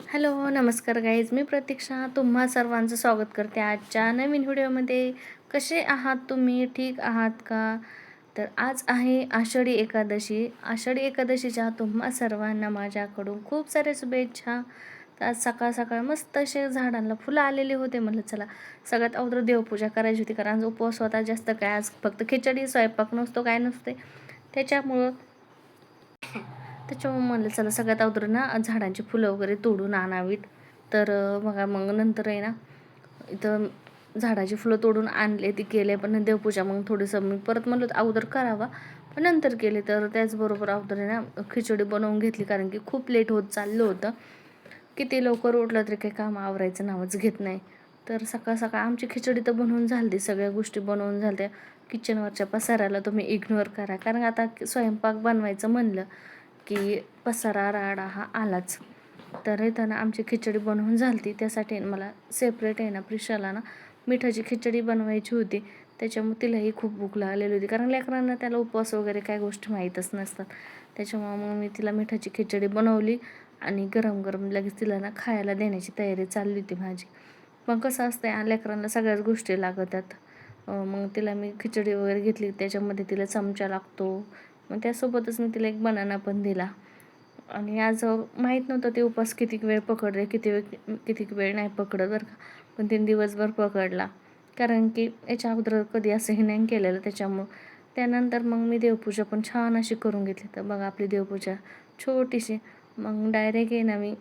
Hello, नमस्कार guys. मी प्रतीक्षा तुम्हा सर्वांचं स्वागत करते आजच्या नवीन व्हिडिओमध्ये. कसे आहात तुम्ही? ठीक आहात का? तर आज आहे आषाढी एकादशी. आषाढी एकादशीच्या तुम्हा सर्वांना माझ्याकडून खूप साऱ्या शुभेच्छा. तर आज सकाळ सकाळ मस्त असे झाडांना फुलं आलेले होते. म्हटलं चला सगळ्यात अगोदर देवपूजा करायची होती, कारण आज उपवास होता. जास्त काय आज फक्त खिचडी स्वयंपाक नसतो, काय नसते त्याच्यामुळं त्याच्यामुळे म्हणलं चला सगळ्यात अगोदर ना झाडांची फुलं वगैरे तोडून आणावीत. तर बघा मग नंतर आहे ना इथं झाडाची फुलं तोडून आणले, ती केले. पण देवपूजा मग थोडंसं मी परत म्हणलं अगोदर करावा, पण नंतर केले. तर त्याचबरोबर अगोदर आहे ना खिचडी बनवून घेतली, कारण की खूप लेट होत चाललं होतं. किती लवकर उठलं तरी काही काम आवरायचं नावच घेत नाही. तर सकाळ सकाळ आमची खिचडी तर बनवून झाली, सगळ्या गोष्टी बनवून झाल्या. किचनवरच्या पसाऱ्याला तुम्ही इग्नोर करा, कारण आता स्वयंपाक बनवायचं म्हणलं की पसारा राडा हा आलाच. तर इथं ना आमची खिचडी बनवून झाली. त्यासाठी मला सेपरेट आहे ना प्रिशाला ना मिठाची खिचडी बनवायची होती. त्याच्यामुळे तिलाही खूप भूक लागलेली होती, कारण लेकरांना त्याला उपवास वगैरे काय गोष्टी माहीतच नसतात. त्याच्यामुळं मग मी तिला मिठाची खिचडी बनवली आणि गरम गरम लगेच तिला ना खायला देण्याची तयारी चालली होती माझी. मग कसं असतं लेकरांना सगळ्याच गोष्टी लागतात. मग तिला मी खिचडी वगैरे घेतली, त्याच्यामध्ये तिला चमचा लागतो. मग त्यासोबतच मी तिला एक बनाना पण दिला. आणि आज माहीत नव्हतं ते उपास किती वेळ पकडले, किती वेळ नाही पकडत बरं का. पण 3 दिवसभर पकडला, कारण की याच्या अगोदर कधी असंही नाही केलेलं. त्याच्यामुळं त्यानंतर मग मी देवपूजा पण छान अशी करून घेतली. तर बघा आपली देवपूजा छोटीशी. मग डायरेक्ट आहे ना मी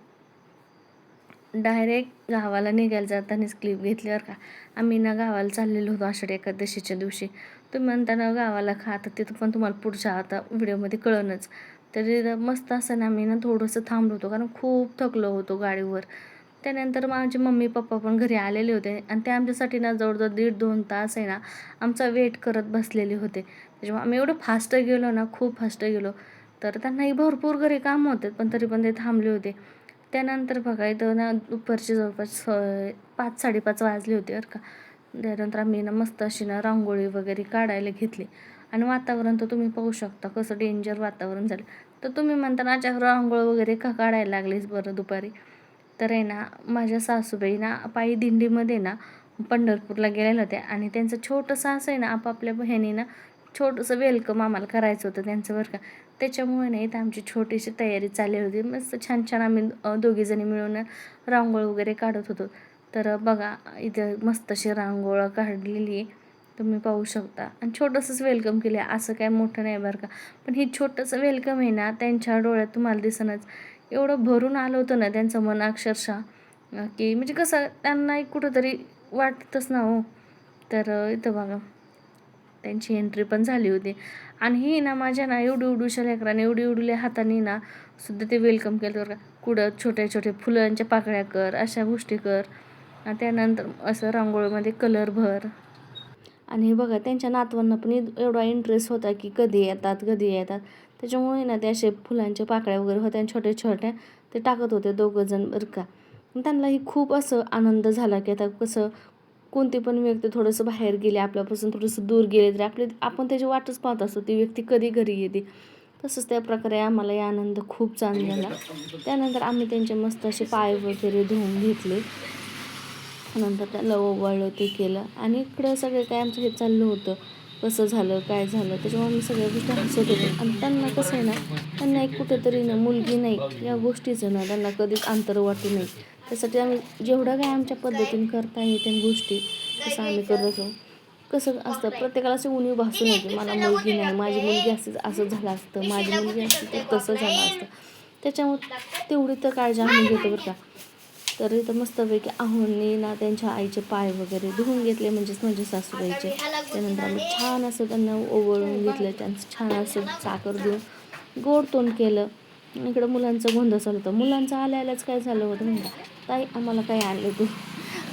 डायरेक्ट गावाला निघायला जातानाच क्लिप घेतली बरं का. आम्ही ना गावाला चाललेलो होतो आषाढी एकादशीच्या दिवशी. तुम्ही म्हणता ना गावाला खा, तर तिथं पण तुम्हाला पुढच्या आता व्हिडिओमध्ये कळणच. तरी मस्त असं ना मी ना थोडंसं थांबलो होतो, कारण खूप थकलो होतो गाडीवर. त्यानंतर माझे मम्मी पप्पा पण घरी आलेले होते, आणि ते आमच्यासाठी ना जवळजवळ 1.5-2 तास आहे ना आमचा वेट करत बसलेले होते. त्याच्यामुळे आम्ही एवढं फास्ट गेलो ना, खूप फास्ट गेलो. तर त्यांनाही भरपूर घरी काम होते, पण तरी पण ते थांबले होते. त्यानंतर बघा इथं ना दुपारचे जवळपास 5-5:30 वाजले होते बरं का. त्यानंतर आम्ही ना मस्त अशी ना रांगोळी वगैरे काढायला घेतली. आणि वातावरण तर तुम्ही पाहू शकता कसं डेंजर वातावरण झालं. तर तुम्ही म्हणता ना अच्छा रांगोळी वगैरे का काढायला लागलीस बरं दुपारी. तर आहे ना माझ्या सासूबाई ना पायी दिंडीमध्ये ना पंढरपूरला गेलेल्या होत्या, आणि त्यांचं छोटंसं असं आहे ना आपापल्या बहिणी ना छोटंसं वेलकम आम्हाला करायचं होतं त्यांचं बरं का. त्याच्यामुळे नाही तर आमची छोटीशी तयारी चालली होती. मस्त छान छान आम्ही दोघीजणी मिळून रांगोळी वगैरे काढत होतो. तर बघा इथं मस्त अशी रांगोळी काढलेली आहे, तुम्ही पाहू शकता. आणि छोटंसंच वेलकम केलं आहे, असं काय मोठं नाही बरं का. पण ही छोटंसं वेलकम आहे ना त्यांच्या डोळ्यात तुम्हाला दिसणंच. एवढं भरून आलं होतं ना त्यांचं मन अक्षरशः, की म्हणजे कसं त्यांनाही कुठंतरी वाटतंच ना हो. तर इथं बघा त्यांची एंट्री पण झाली होती. आणि ही ना माझ्या ना एवढी एवढूशा लेकराने एवढी हाताने ना सुद्धा ते वेलकम केलं बरं का. कुठं छोटे छोटे फुलांच्या पाकळ्या कर, अशा गोष्टी कर. आणि त्यानंतर असं रांगोळीमध्ये कलर भर. आणि हे बघा त्यांच्या नातवांना पण एवढा इंटरेस्ट होता की कधी येतात कधी येतात. त्याच्यामुळे ना ते असे फुलांच्या पाकळ्या वगैरे होत्या आणि छोट्या छोट्या ते टाकत होते दोघंजण बरं का. त्यांनाही खूप असं आनंद झाला की आता कसं कोणती पण व्यक्ती थोडंसं बाहेर गेली, आपल्यापासून थोडंसं दूर गेले तरी आपण त्याची वाटच पाहत असतो ती व्यक्ती कधी घरी येते. तसंच त्या प्रकारे आम्हालाही आनंद खूप छान झाला. त्यानंतर आम्ही त्यांचे मस्त असे पाय वगैरे धुवून घेतले. नंतर त्याला ओवाळलं ते केलं, आणि इकडं सगळं काय आमचं हे चाललं होतं कसं झालं काय झालं. त्याच्यामुळे मी सगळ्या गोष्टी हसत होते. आणि त्यांना कसं आहे ना त्यांना एक कुठेतरी ना मुलगी नाही या गोष्टीचं ना त्यांना कधीच अंतर वाटू नये. त्यासाठी आम्ही जेवढं काय आमच्या पद्धतीने करता येते गोष्टी तसं आम्ही करत असो. कसं असतं प्रत्येकाला अशी उणीव भासू नये की मला मुलगी नाही, माझी मुलगी असं झालं असतं, माझी मुलगी असती तर तसं झालं असतं. त्याच्यामुळे तेवढी तर काळजी आम्ही घेतो बरं का. तर इथं मस्तपैकी आहोंनी ना त्यांच्या आईचे पाय वगैरे धुवून घेतले, म्हणजेच माझ्या सासूबाईचे. त्यानंतर आम्ही छान असं त्यांना ओवाळून घेतलं, त्यांचं छान असं साखर देऊन गोड तोंड केलं. इकडं मुलांचं गोंधळ चालू होतं. मुलांचं आल्याच काय झालं होतं म्हणतात, ताई आम्हाला काय आणलं तू,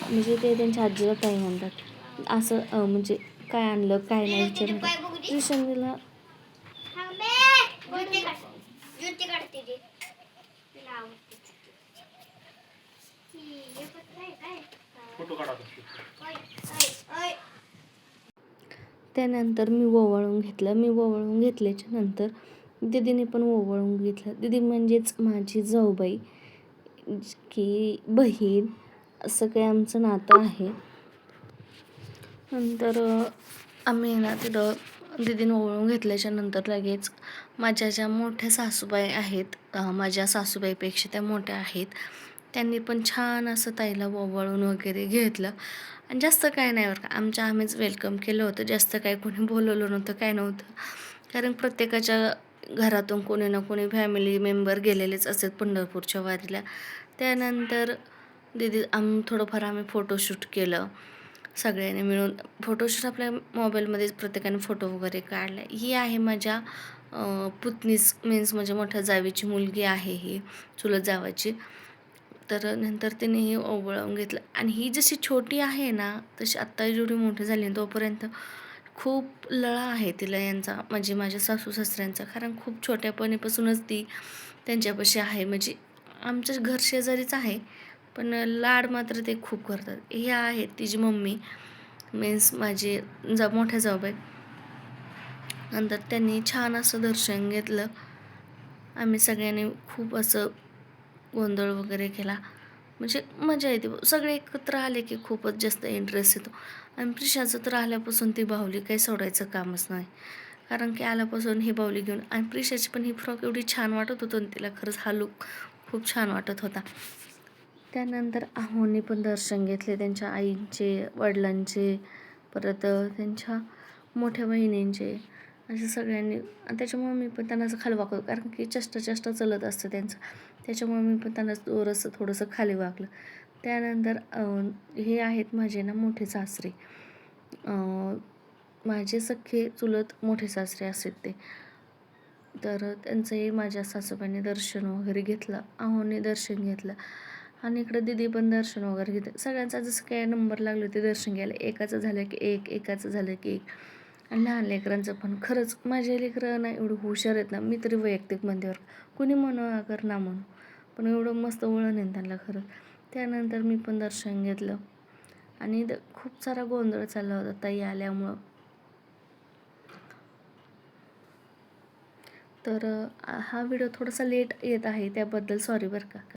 म्हणजे ते त्यांच्या आजीला ताई म्हणतात. असं म्हणजे काय आणलं काय नाही विचारतात. ट्युशनला त्यानंतर मी ओवाळून घेतलं. मी ओवाळून घेतल्याच्या नंतर दीदीने पण ओवाळून घेतलं. दीदी म्हणजेच माझी जाऊबाई. की बहीण असं काही आमचं नातं आहे. नंतर आम्ही ना तिथं दीदीनं ओवाळून घेतल्याच्या नंतर लगेच माझ्या ज्या मोठ्या सासूबाई आहेत, माझ्या सासूबाईपेक्षा त्या मोठ्या आहेत, त्यांनी पण छान असं ताईला ओवाळून वगैरे घेतलं. आणि जास्त काय नाही बरं का, आम्हीच वेलकम केलं होतं. जास्त काय कोणी बोलवलं नव्हतं, काय नव्हतं. कारण प्रत्येकाच्या घरातून कोणी ना कोणी फॅमिली मेंबर गेलेलेच असतात पंढरपूरच्या वारीला. त्यानंतर थोडंफार आम्ही फोटोशूट केलं सगळ्यांनी मिळून. फोटोशूट आपल्या मोबाईलमध्येच प्रत्येकाने फोटो वगैरे काढला. ही आहे माझ्या पुतणीच, मीन्स माझ्या मोठ्या जावेची मुलगी आहे ही, चुलत जावाची. तर नंतर तिने ही ओवाळून घेतलं. आणि ही जशी छोटी आहे ना, तशी आत्ता जेवढी मोठी झाली ना, तोपर्यंत खूप लळा आहे तिला यांचा, म्हणजे माझ्या सासू सासऱ्यांचा. कारण खूप छोट्यापणीपासूनच ती त्यांच्यापाशी आहे. म्हणजे आमच्या घर शेजारीच आहे, पण लाड मात्र ते खूप करतात. हे आहे तिची मम्मी, मीन्स माझी मोठ्या जाऊबाई. नंतर त्यांनी छान असं दर्शन घेतलं. आम्ही सगळ्यांनी खूप असं गोंधळ वगैरे केला. म्हणजे मजा येते. सगळे एकत्र आले की खूपच जास्त इंटरेस्ट येतो. आणि प्रिशाचं तर आल्यापासून ती बाहुली काही सोडायचं कामच नाही. कारण की आल्यापासून ही बाहुली घेऊन, आणि प्रिशाची पण ही फ्रॉक एवढी छान वाटत होतं, तिला खरंच हा लुक खूप छान वाटत होता. त्यानंतर आहोंनी पण दर्शन घेतले, त्यांच्या आईंचे, वडिलांचे, परत त्यांच्या मोठ्या बहिणींचे, असे सगळ्यांनी. आणि त्याच्यामुळे मी पण त्यांना असं खाली वाकवलं, कारण की चष्टा चलत असतं त्यांचं. त्याच्यामुळे मी पण त्यांना थोडंसं खाली वाकलं. त्यानंतर हे आहेत माझे ना मोठे सासरे, माझे सख्खे चुलत मोठे सासरे असतात ते. तर त्यांचंही माझ्या सासूबाईंनी दर्शन वगैरे घेतलं, आहोंनी दर्शन घेतलं. आणि इकडं दीदी पण दर्शन वगैरे घेते. सगळ्यांचा जसं काय नंबर लागले ते दर्शन घ्यायला, एकाचं झालं की एकाचं झालं की एक. आणि लहान लेकरांचं पण खरंच, माझे लेकरं ना एवढं हुशार आहेत ना, मी तरी वैयक्तिक म्हणतेवर, कुणी म्हणू अगर ना म्हणू, पण एवढं मस्त वळण आहे त्यांना खरंच. त्यानंतर मी पण दर्शन घेतलं. आणि खूप सारा गोंधळ चालला होता ताई आल्यामुळं. तर हा व्हिडिओ थोडासा लेट येत आहे, त्याबद्दल सॉरी बरं का.